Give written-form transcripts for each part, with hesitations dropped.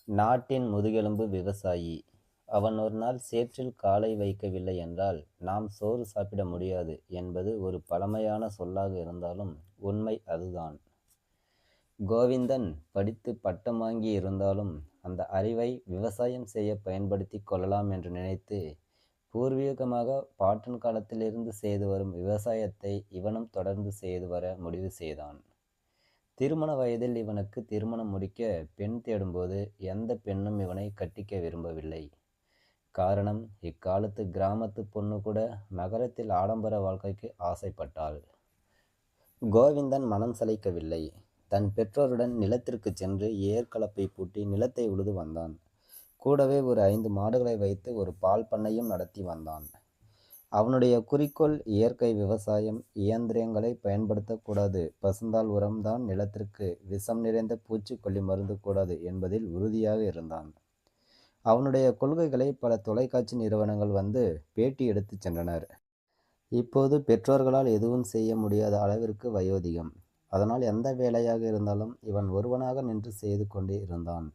நாட்டின் முதுகெலும்பு விவசாயி. அவன் ஒரு நாள் சேற்றில் காலை வைக்கவில்லை என்றால் நாம் சோறு சாப்பிட முடியாது என்பது ஒரு பழமையான சொல்லாக இருந்தாலும் உண்மை அதுதான். கோவிந்தன் படித்து பட்டம் வாங்கி இருந்தாலும் அந்த அறிவை விவசாயம் செய்ய பயன்படுத்தி கொள்ளலாம் என்று நினைத்து பூர்வீகமாக பாட்டன் காலத்திலிருந்து செய்து வரும் விவசாயத்தை இவனும் தொடர்ந்து செய்து வர முடிவு செய்தான். திருமண வயதில் இவனுக்கு திருமணம் முடிக்க பெண் தேடும்போது எந்த பெண்ணும் இவனை கட்டிக்க விரும்பவில்லை. காரணம், இக்காலத்து கிராமத்து பொண்ணு கூட நகரத்தில் ஆடம்பர வாழ்க்கைக்கு ஆசைப்பட்டாள். கோவிந்தன் மனம் சளைக்கவில்லை. தன் பெற்றோருடன் நிலத்திற்கு சென்று ஏர்கலப்பை பூட்டி நிலத்தை உழுது வந்தான். கூடவே ஒரு 5 மாடுகளை வைத்து ஒரு பால் பண்ணையும் நடத்தி வந்தான். அவனுடைய குறிக்கோள் இயற்கை விவசாயம், இயந்திரங்களை பயன்படுத்தக்கூடாது, பசுந்தாள் உரம்தான், நிலத்திற்கு விஷம் நிறைந்த பூச்சிக்கொல்லி மருந்து கூடாது என்பதில் உறுதியாக இருந்தான். அவனுடைய கொள்கைகளை பல தொலைக்காட்சி நிறுவனங்கள் வந்து பேட்டி எடுத்துச் சென்றனர். இப்போது பெற்றோர்களால் எதுவும் செய்ய முடியாத அளவிற்கு வயோதிகம். அதனால் எந்த வேலையாக இருந்தாலும் இவன் ஒருவனாக நின்று செய்து கொண்டே இருந்தான்.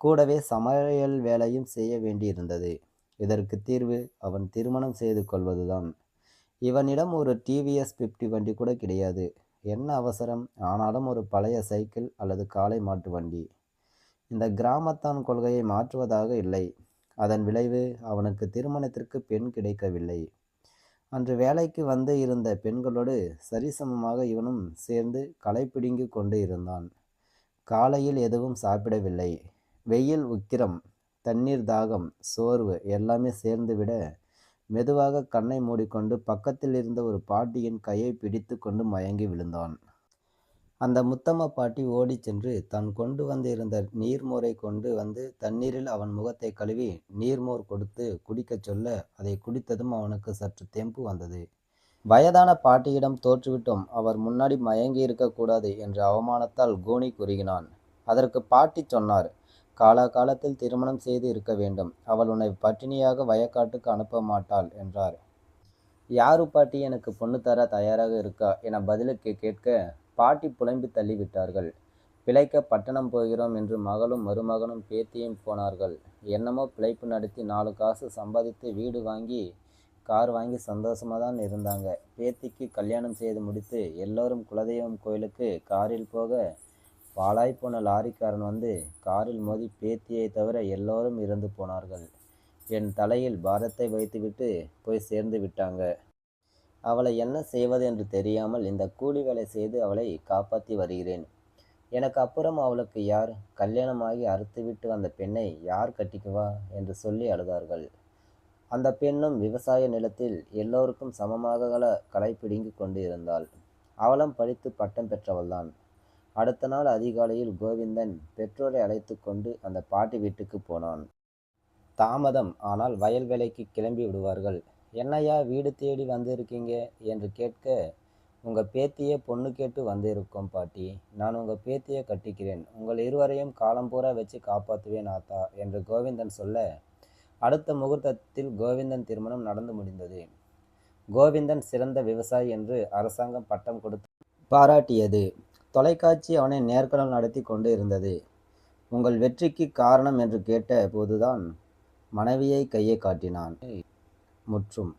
கூடவே சமையல் வேலையும் செய்ய வேண்டியிருந்தது. இதற்கு தீர்வு அவன் திருமணம் செய்து கொள்வதுதான். இவனிடம் ஒரு டிவிஎஸ் 50 வண்டி கூட கிடையாது. என்ன அவசரம், ஆனாலும் ஒரு பழைய சைக்கிள் அல்லது காளை மாட்டு வண்டி. இந்த கிராமத்தான் கொள்கையை மாற்றுவதாக இல்லை. அதன் விளைவு அவனுக்கு திருமணத்திற்கு பெண் கிடைக்கவில்லை. அன்று வேலைக்கு வந்து இருந்த பெண்களோடு சரிசமமாக இவனும் சேர்ந்து களை பிடுங்கி கொண்டு இருந்தான். காலையில் எதுவும் சாப்பிடவில்லை. வெயில் உக்கிரம், தண்ணீர் தாகம், சோர்வு எல்லாமே சேர்ந்து விட மெதுவாக கண்ணை மூடிக்கொண்டு பக்கத்தில் இருந்த ஒரு பாட்டியின் கையை பிடித்து கொண்டு மயங்கி விழுந்தான். அந்த முத்தம்மா பாட்டி ஓடி சென்று தான் கொண்டு வந்திருந்த நீர்மோரை கொண்டு வந்து தண்ணீரில் அவன் முகத்தை கழுவி நீர்மோர் கொடுத்து குடிக்கச் சொல்ல, அதை குடித்ததும் அவனுக்கு சற்று தெம்பு வந்தது. வயதான பாட்டியிடம் தோற்றுவிட்டோம், அவர் முன்னாடி மயங்கி இருக்கக்கூடாது என்ற அவமானத்தால் கூனி குறுகினான். அதற்கு பாட்டி சொன்னார், காலகாலத்தில் திருமணம் செய்து இருக்க வேண்டும். அவள் உன்னை பட்டினியாக வயக்காட்டுக்கு அனுப்ப மாட்டாள் என்றார். யாரு பாட்டி எனக்கு பொண்ணு தர தயாராக இருக்கா என பதிலுக்கு கேட்க பாட்டி புலம்பி தள்ளிவிட்டார்கள். பிழைக்க பட்டணம் போகிறோம் என்று மகளும் மருமகனும் பேத்தியும் போனார்கள். என்னமோ பிழைப்பு நடத்தி 4 காசு சம்பாதித்து வீடு வாங்கி கார் வாங்கி சந்தோஷமாக தான் இருந்தாங்க. பேத்திக்கு கல்யாணம் செய்து முடித்து எல்லோரும் குலதெய்வம் கோயிலுக்கு காரில் போக பாழாய்ப்போன லாரிக்காரன் வந்து காரில் மோதி பேத்தியை தவிர எல்லோரும் இறந்து போனார்கள். என் தலையில் பாரத்தை வைத்துவிட்டு போய் சேர்ந்து விட்டாங்க. அவளை என்ன செய்வது என்று தெரியாமல் இந்த கூலி வேலை செய்து அவளை காப்பாற்றி வருகிறேன். எனக்கு அப்புறம் அவளுக்கு யார்? கல்யாணமாகி அறுத்துவிட்டு வந்த பெண்ணை யார் கட்டிக்குவா என்று சொல்லி அழுதார்கள். அந்த பெண்ணும் விவசாய நிலத்தில் எல்லோருக்கும் சமமாக களை பிடுங்கி கொண்டு இருந்தாள். அவளும் படித்து பட்டம் பெற்றவள்தான். அடுத்த நாள் அதிகாலையில் கோவிந்தன் பெற்றோரை அழைத்து கொண்டு அந்த பாட்டி வீட்டுக்கு போனான். தாமதம் ஆனால் வயல் வேலைக்கு கிளம்பி விடுவார்கள். என்னையா வீடு தேடி வந்திருக்கீங்க என்று கேட்க, உங்க பேத்தியே பொண்ணு கேட்டு வந்திருக்கோம் பாட்டி. நான் உங்க பேத்தியை கட்டிக்கிறேன். உங்கள் இருவரையும் காலம்பூரா வச்சு காப்பாற்றுவேன் ஆத்தா என்று கோவிந்தன் சொல்ல, அடுத்த முகூர்த்தத்தில் கோவிந்தன் திருமணம் நடந்து முடிந்தது. கோவிந்தன் சிறந்த விவசாயி என்று அரசாங்கம் பட்டம் கொடுத்து பாராட்டியது. தொலைக்காட்சி அவனை நேர்காணல் நடத்தி கொண்டு இருந்தது. உங்கள் வெற்றிக்கு காரணம் என்று கேட்ட போதுதான் மனைவியை கையை காட்டினான். முற்றும்.